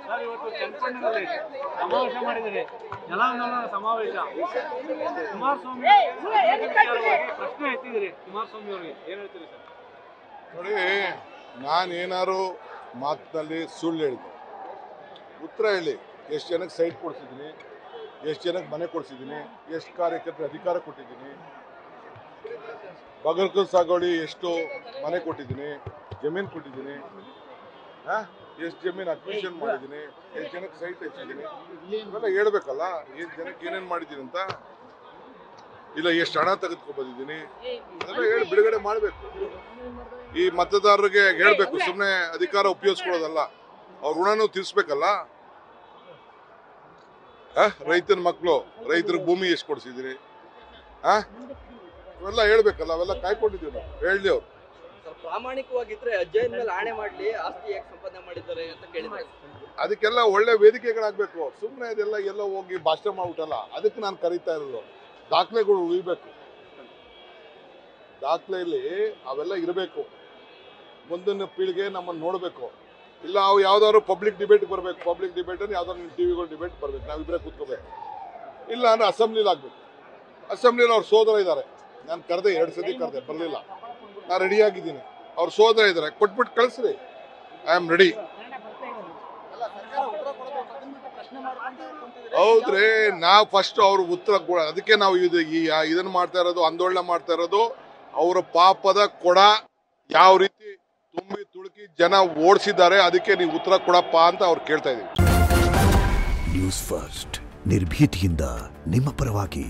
Sir ಇವತ್ತು ಚನ್ನಪಟ್ಟಣದಲ್ಲಿ ಸಮಾವೇಶ ಮಾಡಿದರೆ ಜಲಾಂದೋಲನ ಸಮಾವೇಶ ಕುಮಾರಸ್ವಾಮಿ ಪ್ರಶ್ನೆ ಎತ್ತಿದಿರಿ ಕುಮಾರಸ್ವಾಮಿ ಅವರಿಗೆ ಏನು ಹೇಳ್ತೀರಿ ಸರ್? ನೋಡಿ, ನಾನೇನಾರು ಮಾತಿನಲ್ಲಿ ಸುಳ್ಳು ಹೇಳಿದೆ ಉತ್ತರ ಹೇಳಿ. ಎಷ್ಟು ಜನಕ್ಕೆ ಸೈಟ್ ಕೊಡಿಸಿದ್ದೀನಿ, ಎಷ್ಟು ಜನಕ್ಕೆ ಮನೆ ಕೊಡಿಸಿದ್ದೀನಿ, ಎಷ್ಟು ಕಾರ್ಯಕರ್ತರಿಗೆ ಅಧಿಕಾರ ಕೊಟ್ಟಿದ್ದೀನಿ, ಬಗರ್ಕಲ್ ಸಾಗೋಳಿ ಎಷ್ಟು ಮನೆ ಕೊಟ್ಟಿದ್ದೀನಿ, ಜಮೀನು ಕೊಟ್ಟಿದ್ದೀನಿ, ಎಷ್ಟು ಜಮೀನು ಅಕ್ವಿಷನ್ ಮಾಡಿದ್ದೀನಿ, ಎಷ್ಟು ಜನಕ್ಕೆ ಸೈಟ್ ಹೆಚ್ಚಿದ್ದೀನಿ, ಇವೆಲ್ಲ ಹೇಳ್ಬೇಕಲ್ಲ. ಎಷ್ಟು ಜನಕ್ಕೆ ಏನೇನು ಮಾಡಿದ್ದೀನಿ ಅಂತ, ಇಲ್ಲ ಎಷ್ಟು ಹಣ ತೆಗೆದುಕೊಂಡು ಬಂದಿದ್ದೀನಿ ಅದೆಲ್ಲ ಹೇಳಿ ಬಿಡುಗಡೆ ಮಾಡಬೇಕು. ಈ ಮತದಾರರಿಗೆ ಹೇಳ್ಬೇಕು, ಸುಮ್ಮನೆ ಅಧಿಕಾರ ಉಪಯೋಗಿಸ್ಕೊಳ್ಳೋದಲ್ಲ, ಅವ್ರ ಋಣನೂ ತೀರಿಸ್ಬೇಕಲ್ಲ. ರೈತನ ಮಕ್ಕಳು, ರೈತರಿಗೆ ಭೂಮಿ ಎಷ್ಟು ಕೊಡಿಸಿದ್ದೀರಿ, ಇವೆಲ್ಲ ಹೇಳ್ಬೇಕಲ್ಲ. ಅವೆಲ್ಲ ಕಾಯ್ಕೊಂಡಿದ್ದೀವಿ ನಾವು, ಹೇಳಿ ಅವ್ರು. ಪ್ರಾಮಾಣಿಕವಾಗಿದ್ರೆ ಅಜ್ಜಯನ್ ಮೇಲೆ ಆಣೆ ಮಾಡ್ಲಿ, ಆಸ್ತಿ ಯಾಕೆ ಸಂಪಾದನೆ ಮಾಡಿದ್ದಾರೆ ಅಂತ ಕೇಳಿದ್ರೆ ಅದಕ್ಕೆಲ್ಲ ಒಳ್ಳೆ ವೇದಿಕೆಗಳಾಗಬೇಕು. ಸುಮ್ಮನೆ ಅದೆಲ್ಲ ಎಲ್ಲ ಹೋಗಿ ಭಾಷಣ ಮಾಡ್ಬಿಟ್ಟಲ್ಲ. ಅದಕ್ಕೆ ನಾನು ಕರೀತಾ ಇರೋದು, ದಾಖಲೆಗಳು ಉಳಿಬೇಕು. ದಾಖಲೆಯಲ್ಲಿ ಅವೆಲ್ಲ ಇರಬೇಕು. ಮುಂದಿನ ಪೀಳಿಗೆ ನಮ್ಮನ್ನು ನೋಡಬೇಕು. ಇಲ್ಲ ಅವು ಯಾವ್ದಾದ್ರು ಪಬ್ಲಿಕ್ ಡಿಬೇಟ್ ಬರಬೇಕು. ಪಬ್ಲಿಕ್ ಡಿಬೇಟ್ ಅಂದ್ರೆ ಯಾವ್ದಾದ್ರು ಟಿವಿಗಳು ಡಿಬೇಟ್ ಬರಬೇಕು, ನಾವಿಬ್ಬರೇ ಕೂತ್ಕೋಬೇಕು. ಇಲ್ಲ ಅಂದ್ರೆ ಅಸೆಂಬ್ಲಿಲಿ ಆಗ್ಬೇಕು. ಅಸೆಂಬ್ಲಿಲಿ ಅವ್ರ ಸೋದರ ಇದ್ದಾರೆ, ನಾನು ಕರೆದೆ, 2 ಸತಿ ಕರೆದೆ, ಬರಲಿಲ್ಲ. ನಾನು ರೆಡಿಯಾಗಿದ್ದೀನಿ. ಅವ್ರ ಸೋದರ ಇದ್ದಾರೆ, ಕೊಟ್ಬಿಟ್ಟು ಕಳಿಸ್ರಿ, ಐ ಆಮ್ ರೆಡಿ. ಹೌದ್ರಿ, ನಾವು ಫಸ್ಟ್ ಅವ್ರ ಉತ್ತರ ಕೊಡ, ಅದಕ್ಕೆ ನಾವು ಇದನ್ನ ಮಾಡ್ತಾ ಇರೋದು, ಆಂದೋಲನ ಮಾಡ್ತಾ ಇರೋದು. ಅವರ ಪಾಪದ ಕೊಡ ಯಾವ ರೀತಿ ತುಂಬಿ ತುಳುಕಿ ಜನ ಓಡಿಸಿದ್ದಾರೆ, ಅದಕ್ಕೆ ನೀವು ಉತ್ತರ ಕೊಡಪ್ಪ ಅಂತ ಅವ್ರು ಕೇಳ್ತಾ ಇದೀವಿ. ನ್ಯೂಸ್ ಫಸ್ಟ್, ನಿರ್ಭೀತಿಯಿಂದ ನಿಮ್ಮ ಪರವಾಗಿ.